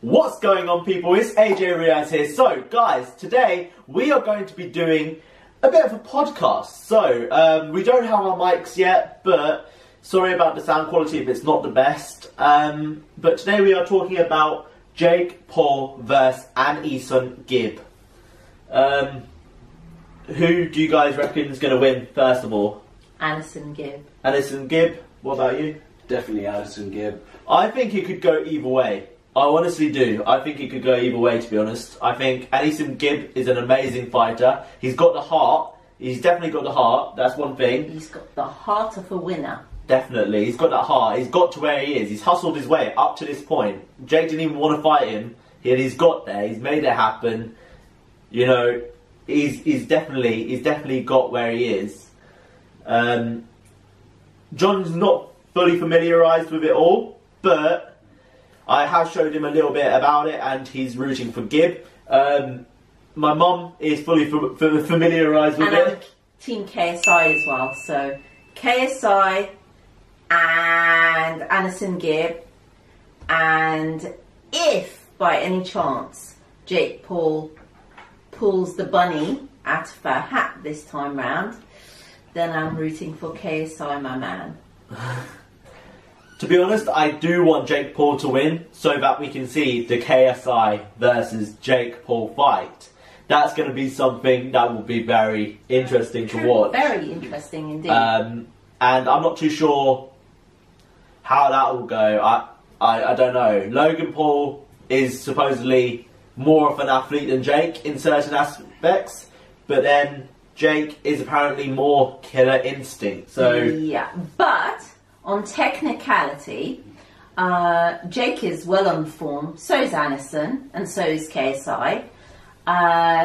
What's going on, people? It's AJ Riaz here. So guys, today we are going to be doing a bit of a podcast. So we don't have our mics yet, but sorry about the sound quality if it's not the best. But today we are talking about Jake Paul versus Anesongib. Who do you guys reckon is going to win first of all? Anesongib. Anesongib. What about you? Definitely Anesongib. I think it could go either way. I honestly do. I think it could go either way, to be honest. I think Anesongib is an amazing fighter. He's got the heart. He's definitely got the heart. That's one thing. He's got the heart of a winner. Definitely. He's got that heart. He's got to where he is. He's hustled his way up to this point. Jake didn't even want to fight him. He's got there. He's made it happen. You know, he's definitely got where he is. John's not fully familiarised with it all, but I have showed him a little bit about it, and he's rooting for Gib. My mum is fully familiarised with it. And I'm Team KSI as well. So KSI and Anesongib, and if by any chance Jake Paul pulls the bunny out of her hat this time round, then I'm rooting for KSI, my man. To be honest, I do want Jake Paul to win so that we can see the KSI versus Jake Paul fight. That's going to be something that will be very interesting to watch. Very interesting indeed. And I'm not too sure how that will go. I don't know. Logan Paul is supposedly more of an athlete than Jake in certain aspects, but then Jake is apparently more killer instinct. So yeah, but on technicality, Jake is well on form, so is Aneson, and so is KSI.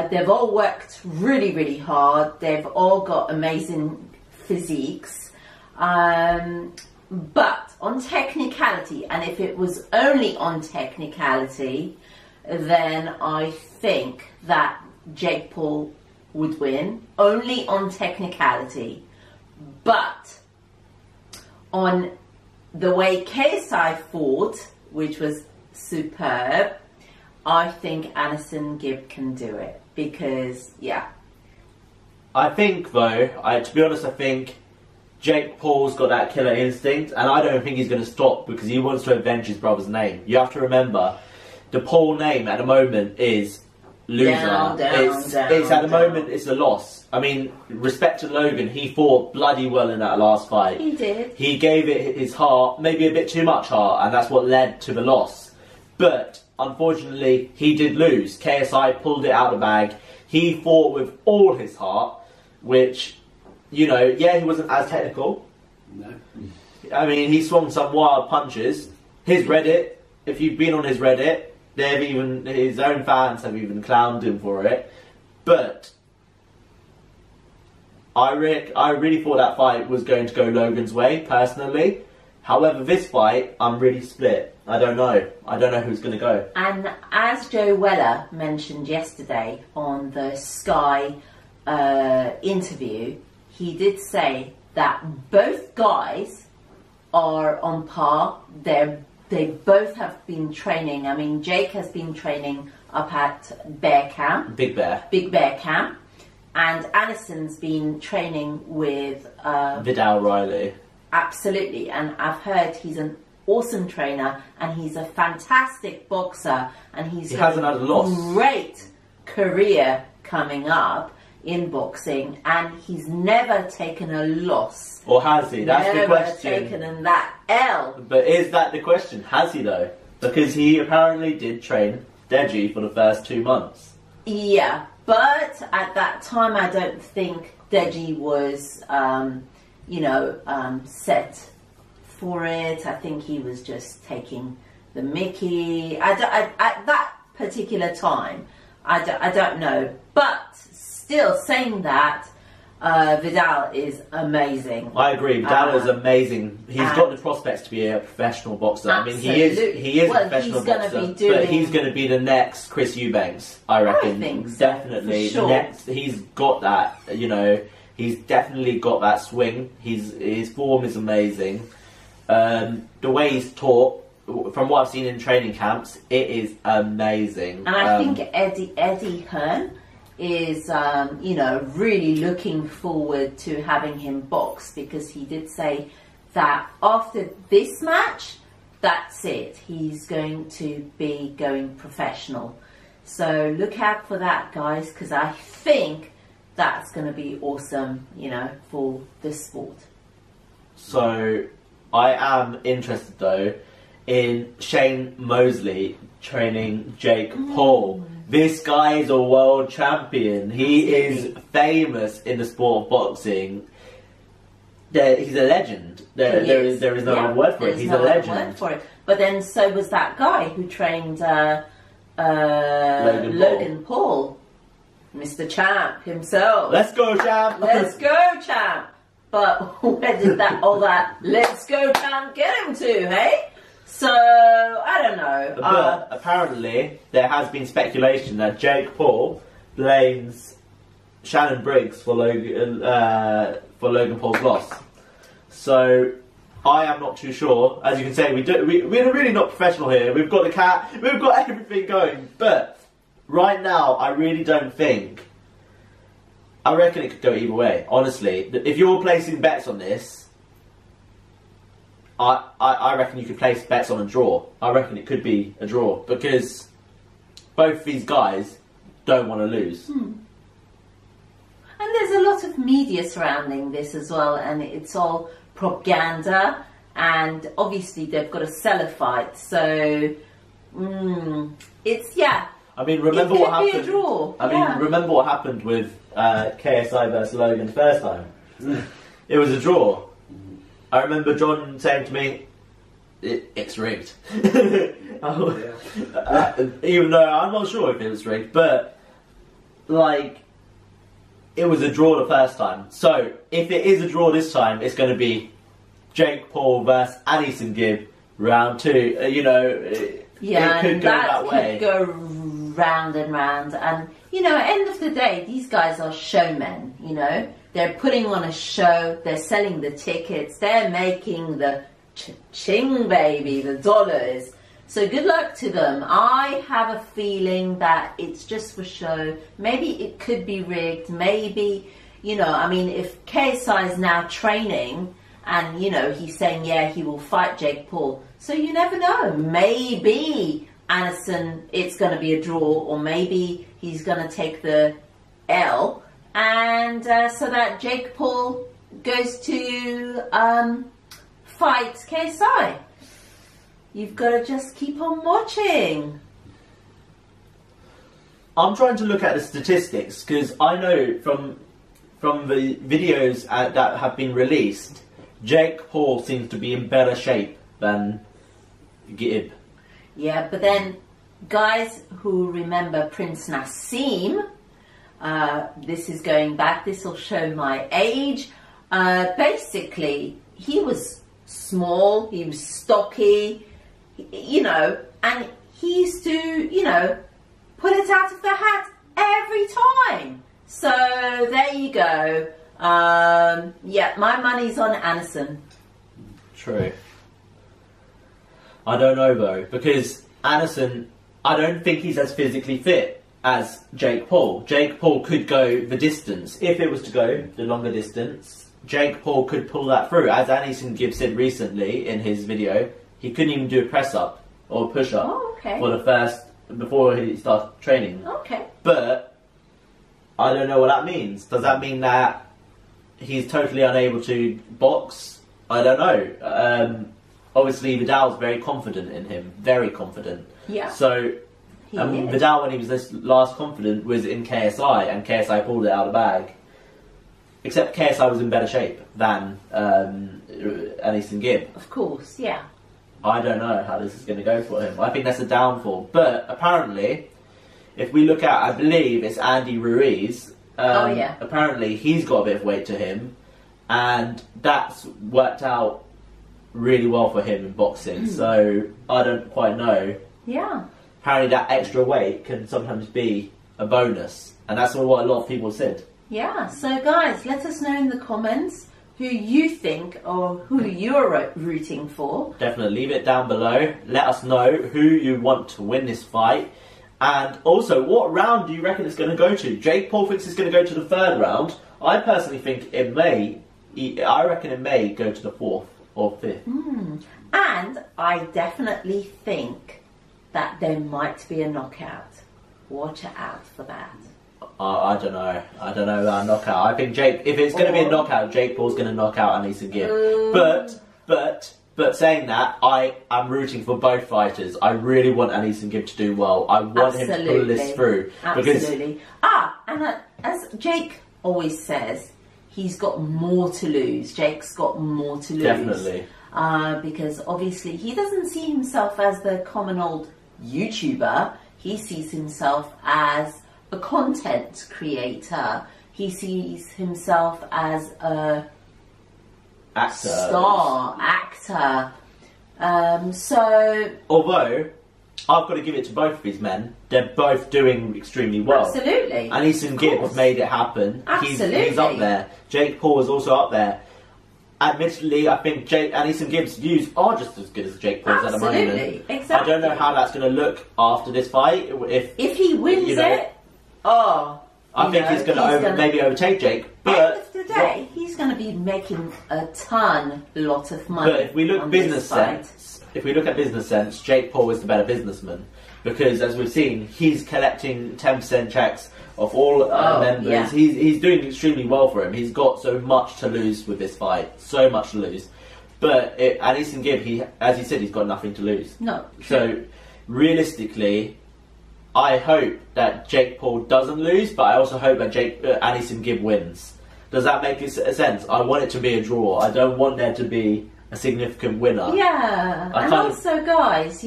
They've all worked really, really hard. They've all got amazing physiques. But on technicality, and if it was only on technicality, then I think that Jake Paul would win, only on technicality. But on the way KSI fought, which was superb, I think Anesongib can do it. Because, yeah. I think, though, to be honest, I think Jake Paul's got that killer instinct, and I don't think he's going to stop because he wants to avenge his brother's name. You have to remember, the Paul name at the moment is loser. It's at the moment it's a loss. I mean, respect to Logan, he fought bloody well in that last fight. He did. He gave it his heart, maybe a bit too much heart, and that's what led to the loss. But unfortunately, he did lose. KSI pulled it out of the bag. He fought with all his heart, which, you know, yeah, he wasn't as technical. No. I mean, he swung some wild punches. His Reddit, if you've been on his Reddit, his own fans have even clowned him for it. But I really thought that fight was going to go Logan's way, personally. However, this fight, I'm really split. I don't know. I don't know who's going to go. And as Joe Weller mentioned yesterday on the Sky interview, he did say that both guys are on par. They both have been training. I mean, Jake has been training up at Bear Camp. Big Bear Camp. And Aneson's been training with Vidal Riley. Absolutely. And I've heard he's an awesome trainer and he's a fantastic boxer, and he hasn't had a loss. Great career coming up in boxing, and he's never taken a loss. Or has he? That's the question. Never taken that L. But is that the question? Has he, though? Because he apparently did train Deji for the first 2 months. Yeah, but at that time I don't think Deji was, set for it. I think he was just taking the mickey. At that particular time, I don't know. But still saying that, Vidal is amazing. I agree. Vidal is amazing. He's got the prospects to be a professional boxer. Absolutely. I mean, he is a professional boxer, but he's going to be the next Chris Eubanks, I reckon. I think so, definitely. for sure. Next, he's got that. You know, he's definitely got that swing. His form is amazing. The way he's taught, from what I've seen in training camps, it is amazing. And I think Eddie Hearn is, you know, really looking forward to having him box, because he did say that after this match, that's it. He's going to be going professional. So look out for that, guys, because I think that's going to be awesome, you know, for this sport. So I am interested, though, in Shane Mosley training Jake Paul. This guy is a world champion. He is famous in the sport of boxing. He's a legend. There is no other word for it. He's a legend. Word for it. But then so was that guy who trained Logan Paul. Mr. Champ himself. Let's go, champ! Let's go, champ! But where did all that let's go, champ get him to, hey? So, I don't know. But apparently, there has been speculation that Jake Paul blames Shannon Briggs for Logan Paul's loss. So, I am not too sure. As you can say, we're really not professional here. We've got the cat, we've got everything going. But right now, I really don't think. I reckon it could go either way. Honestly, if you're placing bets on this, I reckon you could place bets on a draw. I reckon it could be a draw, because both these guys don't want to lose. And there's a lot of media surrounding this as well, and it's all propaganda, and obviously they've got to sell a fight. So it's I mean, remember what happened? Be a draw. I mean, remember what happened with KSI versus Logan the first time? It was a draw. I remember John saying to me, "It's rigged." Even though I'm not sure if it was rigged, but like, it was a draw the first time. So if it is a draw this time, it's going to be Jake Paul versus Anesongib round 2. You know, it could go that way. Could go round and round, and you know, at the end of the day, these guys are showmen. You know, they're putting on a show. They're selling the tickets. They're making the ching, baby, the dollars. So good luck to them. I have a feeling that it's just for show. Maybe it could be rigged. Maybe, you know, I mean, if KSI is now training and, you know, he's saying, yeah, he will fight Jake Paul. So you never know. Maybe Anderson, it's going to be a draw, or maybe he's going to take the L, and so that Jake Paul goes to fight KSI. You've got to just keep on watching. I'm trying to look at the statistics, because I know from the videos that have been released, Jake Paul seems to be in better shape than Gib. Yeah, but then guys who remember Prince Nassim, this is going back, this will show my age. Basically, he was small, he was stocky, you know, and he used to, you know, put it out of the hat every time. So there you go. Yeah, my money's on Anderson. True. I don't know though, because Anderson, I don't think he's as physically fit as Jake Paul. Jake Paul could go the distance. If it was to go the longer distance, Jake Paul could pull that through. As Anesongib said recently in his video, he couldn't even do a press up or a push up for the first, before he started training. Okay. But I don't know what that means. Does that mean that he's totally unable to box? I don't know. Obviously, Vidal's very confident in him. Very confident. Yeah. So, Vidal, when he was this last confident, was in KSI, and KSI pulled it out of the bag. Except KSI was in better shape than Anesongib. Of course, yeah. I don't know how this is going to go for him. I think that's a downfall. But apparently, if we look at, I believe it's Andy Ruiz. Apparently, he's got a bit of weight to him, and that's worked out really well for him in boxing. So I don't quite know. Yeah. Apparently, that extra weight can sometimes be a bonus, and that's what a lot of people said. Yeah. So guys, let us know in the comments who you think or who you're rooting for. Definitely leave it down below. Let us know who you want to win this fight. And also, what round do you reckon it's going to go to? Jake Paul thinks it's going to go to the 3rd round. I personally think it may. I reckon it may go to the 4th or 5th. And I definitely think that there might be a knockout. Watch out for that. I don't know. I don't know about a knockout. I think if it's going to be a knockout, Jake Paul's going to knock out Anesongib. But saying that, I am rooting for both fighters. I really want Anesongib to do well. I want him to pull this through. Absolutely. And as Jake always says, he's got more to lose. Jake's got more to lose. Definitely. Because obviously he doesn't see himself as the common old YouTuber. He sees himself as a content creator. He sees himself as a star actor. So although I've got to give it to both of these men, they're both doing extremely well. Absolutely. Anesongib has made it happen. Absolutely. He's up there. Jake Paul is also up there. Admittedly, I think Anesongib's views are just as good as Jake Paul's at the moment. Absolutely, exactly. I don't know how that's going to look after this fight. If he wins it, I think he's going to maybe overtake Jake. But end of the day, he's going to be making a lot of money. But if we look at business sense, Jake Paul is the better businessman, because as we've seen, he's collecting 10% checks of all members. Yeah. He's doing extremely well for him. He's got so much to lose with this fight, so much to lose. But Anesongib, as he said, he's got nothing to lose. No. So realistically, I hope that Jake Paul doesn't lose, but I also hope that Anesongib wins. Does that make sense? I want it to be a draw. I don't want there to be a significant winner. Yeah, and also, guys,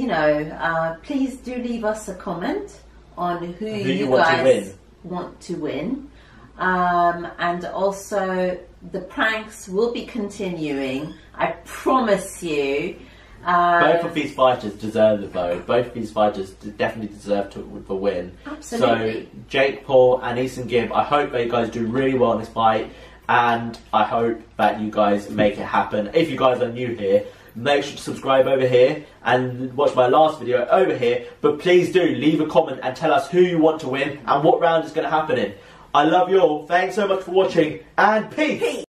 please do leave us a comment on who you guys want to win. And also, the pranks will be continuing. I promise you. Both of these fighters deserve the vote. Both of these fighters definitely deserve to win. Absolutely. So Jake Paul and Anesongib, I hope that you guys do really well in this fight, and I hope that you guys make it happen. If you guys are new here, make sure to subscribe over here and watch my last video over here. But please do leave a comment and tell us who you want to win and what round is going to happen in. I love you all. Thanks so much for watching, and peace.